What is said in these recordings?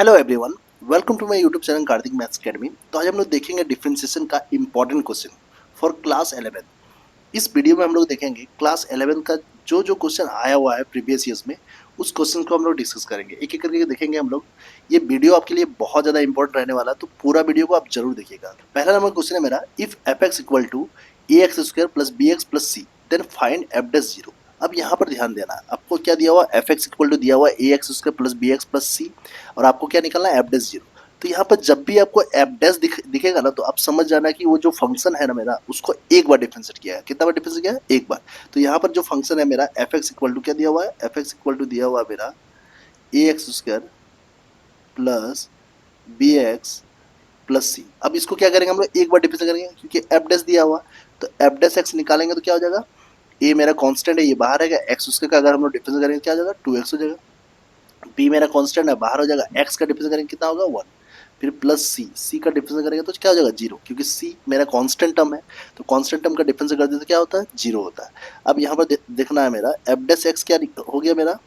Hello everyone, welcome to my YouTube channel Kartik maths academy. तो आज हम लोग देखेंगे डिफरेंशिएशन का इंपॉर्टेंट क्वेश्चन फॉर क्लास 11। इस वीडियो में हम लोग देखेंगे क्लास 11 का जो जो क्वेश्चन आया हुआ है प्रीवियस ईयर्स में, उस क्वेश्चन को हम लोग डिस्कस करेंगे, एक एक करके देखेंगे हम लोग। ये वीडियो आपके लिए बहुत ज़्यादा इंपॉर्टेंट रहने वाला है, तो पूरा वीडियो को आप जरूर देखिएगा। पहला नंबर क्वेश्चन है मेरा, if f x equal to a x square plus b x plus c then find f dash zero. अब यहाँ पर ध्यान देना, आपको क्या दिया हुआ, एफ एक्स इक्वल टू दिया हुआ a x square plus b x plus c, और आपको क्या निकालना है, एफ डैश जीरो। तो यहाँ पर जब भी आपको एफ डैश दिखेगा ना, तो आप समझ जाना कि वो जो फंक्शन है ना मेरा, उसको एक बार डिफरेंशिएट किया है। कितना बार डिफरेंशिएट किया है? एक बार। तो यहाँ पर जो फंक्शन है मेरा एफ एक्स इक्वल टू क्या दिया हुआ है, एफ एक्स इक्वल टू दिया हुआ है मेरा a x square plus b x plus c. अब इसको क्या करेंगे हम लोग, एक बार डिफरेंशिएट करेंगे, क्योंकि एफ डैश दिया हुआ। तो एफ डैश एक्स निकालेंगे तो क्या हो जाएगा, ए मेरा कांस्टेंट है, ये बाहर रहेगा, एक्स उसके का अगर हम लोग डिफरेंस करेंगे क्या हो जाएगा, 2x हो जाएगा। बी मेरा कांस्टेंट है, बाहर हो जाएगा, एक्स का डिफरेंस करेंगे कितना होगा, 1। फिर प्लस सी, सी का डिफरेंस करेंगे तो क्या हो जाएगा, 0, क्योंकि सी मेरा कांस्टेंट टर्म है। तो कांस्टेंट टर्म का डिफरेंस कर देते तो क्या होता है, 0 होता है। अब यहाँ पर देखना है मेरा एफ डैश एक्स क्या हो गया मेरा,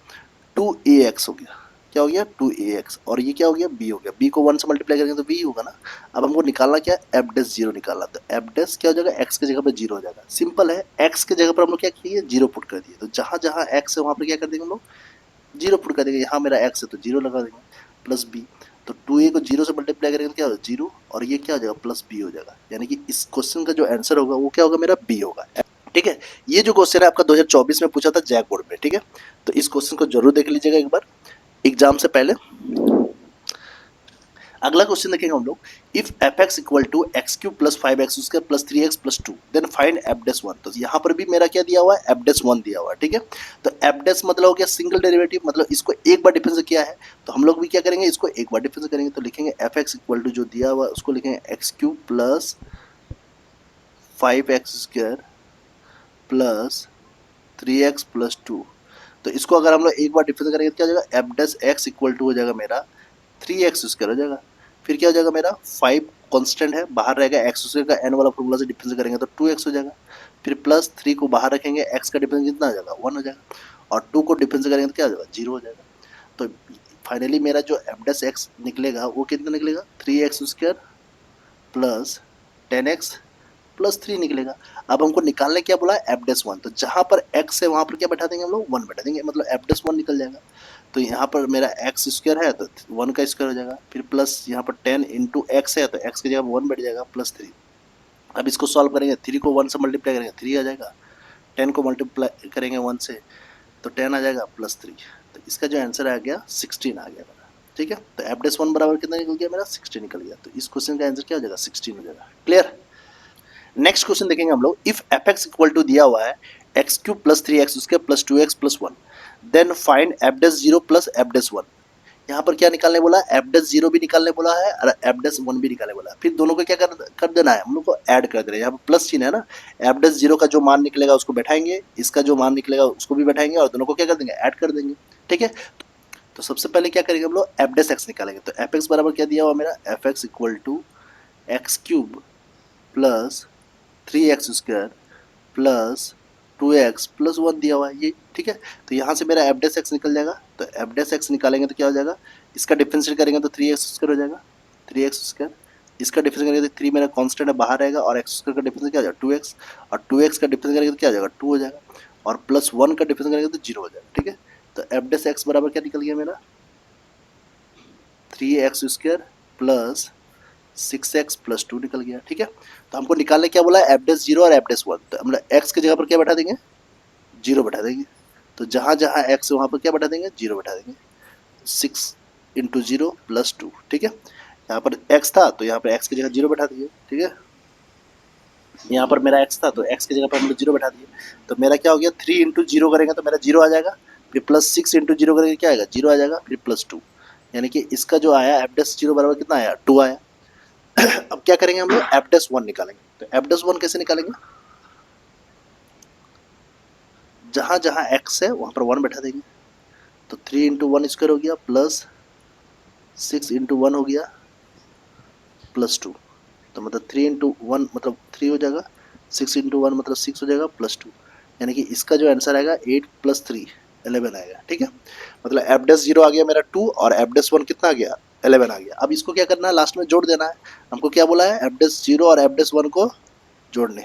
2ax हो गया। क्या हो गया, 2ax, और ये क्या हो गया, b हो गया। b को 1 से मल्टीप्लाई करेंगे तो b होगा ना। अब हमको निकालना क्या है, एफ डैश जीरो निकालना। तो एफ डैश क्या हो जाएगा, x की जगह पर 0 हो जाएगा। सिंपल है, x की जगह पर हम लोग क्या किए, 0 पुट कर दिए। तो जहाँ जहाँ x है वहाँ पर क्या कर देंगे हम लोग, 0 पुट कर देंगे। यहाँ मेरा x है तो 0 लगा देंगे, प्लस b। तो 2a को 0 से मल्टीप्लाई करेंगे तो क्या होगा, 0, और ये क्या हो जाएगा, प्लस b हो जाएगा। यानी कि इस क्वेश्चन का जो आंसर होगा वो क्या होगा, मेरा b होगा। ठीक है, ये जो क्वेश्चन है आपका 2024 में पूछा था जैक बोर्ड में। ठीक है, तो इस क्वेश्चन को जरूर देख लीजिएगा एक बार एग्जाम से पहले। अगला क्वेश्चन देखेंगे हम लोग, if f x equal to x cube plus 5x square plus 3x plus 2 then find f dash 1। तो यहाँ पर भी मेरा क्या दिया हुआ है, एफ डैश 1 दिया हुआ है। ठीक है, तो एफ डैश मतलब हो गया सिंगल डेरिवेटिव, मतलब इसको एक बार डिफरेंस किया है। तो हम लोग भी क्या करेंगे, इसको एक बार डिफरेंस करेंगे। तो लिखेंगे एफ एक्स इक्वल टू जो दिया हुआ है उसको लिखेंगे x cube plus 5x square plus 3x plus 2। तो इसको अगर हम लोग एक बार डिफरेंस करेंगे तो क्या हो जाएगा, f dash x equal to हो जाएगा मेरा 3x स्क्वायर हो जाएगा। फिर क्या हो जाएगा मेरा 5 कांस्टेंट है, बाहर रहेगा, एक्स स्क्वायर का एन वाला फॉर्मूला से डिफरेंस करेंगे तो 2x हो जाएगा। फिर प्लस 3 को बाहर रखेंगे, x का डिफरेंस कितना हो जाएगा, 1 हो जाएगा, और 2 को डिफरेंस करेंगे तो क्या हो जाएगा, 0 हो जाएगा। तो फाइनली मेरा जो एफ डैश एक्स निकलेगा वो कितना निकलेगा, 3x square plus 10x plus 3 निकलेगा। अब हमको निकालने क्या बोला है, एफ डैश 1। तो जहाँ पर x है वहाँ पर क्या बैठा देंगे हम लोग, 1 बैठा देंगे, मतलब एफ डैश 1 निकल जाएगा। तो यहाँ पर मेरा एक्स स्क्वायर है तो 1 का स्क्वायर हो जाएगा। फिर प्लस यहाँ पर 10 इंटू एक्स है तो एक्स की जगह 1 बैठ जाएगा प्लस 3। अब इसको सॉल्व करेंगे, 3 को 1 से मल्टीप्लाई करेंगे 3 आ जाएगा, 10 को मल्टीप्लाई करेंगे 1 से तो 10 आ जाएगा प्लस 3। तो इसका जो आंसर आ गया 16 आ गया मेरा। ठीक है, तो एफ डैश 1 बराबर कितना निकल गया मेरा, 16 निकल गया। तो इस क्वेश्चन का आंसर क्या हो जाएगा, 16 हो जाएगा। क्लियर। नेक्स्ट क्वेश्चन देखेंगे हम लोग, if f x equal to दिया हुआ है x cube plus 3x square plus 2x plus 1 then find f dash 0 plus f dash 1। यहाँ पर क्या निकालने बोला है, एफ डैश 0 भी निकालने बोला है और एफ डैश 1 भी निकालने बोला है। फिर दोनों को क्या कर देना है, हम लोग को ऐड कर देना है। यहाँ पर प्लस चिन्ह है ना, एफ डैश 0 का जो मान निकलेगा उसको बैठाएंगे, इसका जो मान निकलेगा उसको भी बैठाएंगे, और दोनों को क्या कर देंगे, ऐड कर देंगे। ठीक है, तो सबसे पहले क्या करेंगे हम लोग, एफ डैश एक्स निकालेंगे। तो एफ एक्स बराबर क्या दिया हुआ मेरा, f x equal to x cube plus 3x square plus 2x plus 1 दिया हुआ है ये। ठीक है, तो यहाँ से मेरा एफ डैश एक्स निकल जाएगा। तो एफ डैश एक्स निकालेंगे तो क्या हो जाएगा, इसका डिफरेंशिएट करेंगे तो 3x स्क्वायर हो जाएगा, 3x स्क्वायर। इसका डिफरेंस करेंगे तो 3 मेरा कांस्टेंट है, बाहर रहेगा, और एक्स स्क्वायर का डिफरेंस क्या हो जाएगा, 2x, और 2x का डिफरेंस करेंगे तो क्या हो जाएगा, 2 हो जाएगा, और प्लस 1 का डिफरेंस करेंगे तो 0 हो जाएगा। ठीक है, तो एफ डैश एक्स बराबर क्या निकल गया मेरा, 3x square plus 6x plus 2 निकल गया। ठीक है, तो हमको निकालने क्या बोला है, एफ डैश 0 और एफ डैश 1। तो हम लोग एक्स की जगह पर क्या बैठा देंगे, 0 बैठा देंगे। तो जहाँ जहाँ एक्स है वहाँ पर क्या बैठा देंगे, 0 बैठा देंगे। 6 इंटू 0 प्लस 2। ठीक है, यहाँ पर एक्स था तो यहाँ पर एक्स की जगह 0 बैठा दिए। ठीक है, यहाँ पर मेरा एक्स था तो एक्स की जगह पर हम लोग 0 बैठा दिए। तो मेरा क्या हो गया, 3 इंटू 0 करेंगे तो मेरा 0 आ जाएगा। फिर प्लस 6 इंटू 0 करेंगे क्या आएगा, 0 आ जाएगा। फिर प्लस 2, यानी कि इसका जो आया एफ डैश 0 बराबर कितना आया, 2 आया। अब क्या करेंगे हम लोग, एफ डैश 1 निकालेंगे। तो एफ डैश 1 कैसे निकालेंगे, जहाँ जहाँ एक्स है वहाँ पर 1 बैठा देंगे। तो 3 इंटू 1 स्क्वायर हो गया प्लस 6 इंटू 1 हो गया प्लस 2। तो मतलब 3 इंटू 1 मतलब 3 हो जाएगा, 6 इंटू 1 मतलब 6 हो जाएगा प्लस 2। यानी कि इसका जो आंसर आएगा 8 प्लस 3 11 आएगा। ठीक है, मतलब एफ डैश 0 आ गया मेरा 2 और एफ डैश 1 कितना आ गया 11 आ गया। अब इसको क्या करना है, लास्ट में जोड़ देना है। हमको क्या बोला है, एफ डैश 0 और एफ डैश 1 को जोड़ने,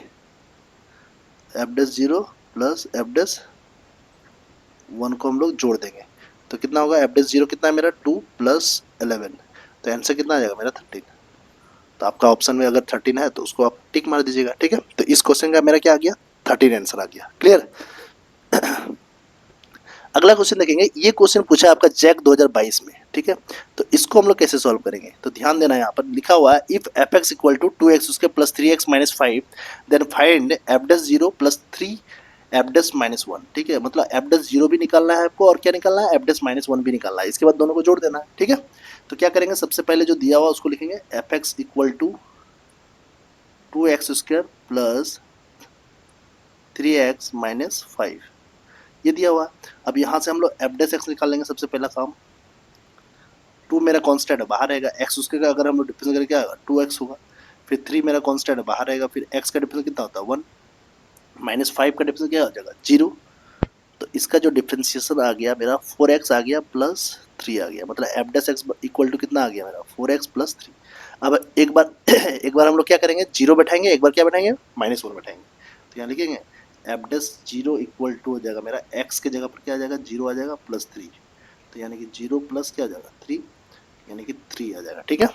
F dash 0 plus f dash 1 को हम लोग जोड़ देंगे। तो कितना होगा, एफ डैश 0 कितना है मेरा 2 प्लस 11, तो आंसर कितना आ जाएगा मेरा 13। तो आपका ऑप्शन में अगर 13 है तो उसको आप टिक मार दीजिएगा, ठीक है। तो इस क्वेश्चन का मेरा क्या आ गया, 13 आंसर आ गया। क्लियर। अगला क्वेश्चन देखेंगे, ये क्वेश्चन पूछा है आपका जैक 2022 में, ठीक है। तो इसको हम लोग कैसे सॉल्व करेंगे, तो ध्यान देना, यहाँ पर लिखा हुआ है if f x equal to 2x उसके plus 3x minus 5 then find f dash 0 plus 3 f dash minus 1, ठीक है। मतलब एफ डैश 0 भी निकालना है आपको, और क्या निकालना है, एफ डैश माइनस 1 भी निकालना है। इसके बाद दोनों को जोड़ देना है, ठीक है। तो क्या करेंगे, सबसे पहले जो दिया हुआ उसको लिखेंगे f x equal to 2x square plus 3x minus 5, ये दिया हुआ। अब यहाँ से हम लोग एफ डैश एक्स निकाल लेंगे, सबसे पहला काम। 2 मेरा कांस्टेंट है, बाहर रहेगा, x उसके का अगर हम लोग डिफरेंस करें क्या होगा, 2x होगा। फिर 3 मेरा कांस्टेंट है, बाहर रहेगा, फिर x का डिफरेंस कितना होता है 1, माइनस 5 का डिफरेंस क्या हो जाएगा 0। तो इसका जो डिफरेंशिएशन आ गया मेरा 4x आ गया प्लस 3 आ गया, मतलब f dash x equal to कितना आ गया मेरा 4x प्लस 3। अब एक बार एक बार हम लोग क्या करेंगे, 0 बैठाएंगे, एक बार क्या बैठाएंगे, माइनस 1 बैठाएंगे। तो यहाँ लिखेंगे एफ डैश 0 इक्वल टू हो जाएगा मेरा x के जगह पर क्या आ जाएगा, 0 आ जाएगा प्लस 3। तो यानी कि 0 प्लस क्या आ जाएगा 3, यानी कि 3 आ जाएगा, ठीक है।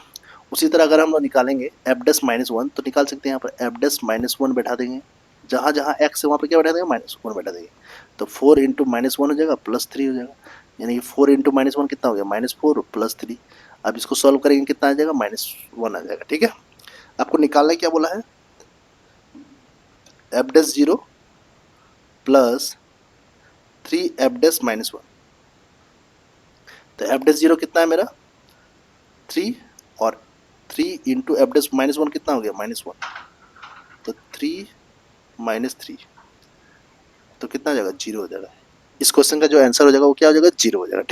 उसी तरह अगर हम लोग निकालेंगे एफ डैश माइनस 1, तो निकाल सकते हैं यहाँ पर एफ डैश माइनस 1 बैठा देंगे, जहाँ जहाँ एक्स है वहाँ पर क्या बैठा देंगे, माइनस 1 बैठा देंगे। तो 4 इंटू माइनस 1 हो जाएगा प्लस 3 हो जाएगा, यानी कि 4 इंटू माइनस 1 कितना हो गया, माइनस 4 प्लस 3। अब इसको सॉल्व करेंगे कितना आ जाएगा, माइनस 1 आ जाएगा, ठीक है। आपको निकालना क्या बोला है, F dash 0 plus 3 f dash minus 1। तो एफ डैश 0 कितना है मेरा 3, और 3 इंटू एफ डैश माइनस 1 कितना हो गया, माइनस 1। तो 3 माइनस 3, तो कितना हो जाएगा, 0 हो जाएगा। इस क्वेश्चन का जो आंसर हो जाएगा वो क्या हो जाएगा, 0 हो जाएगा, ठीक।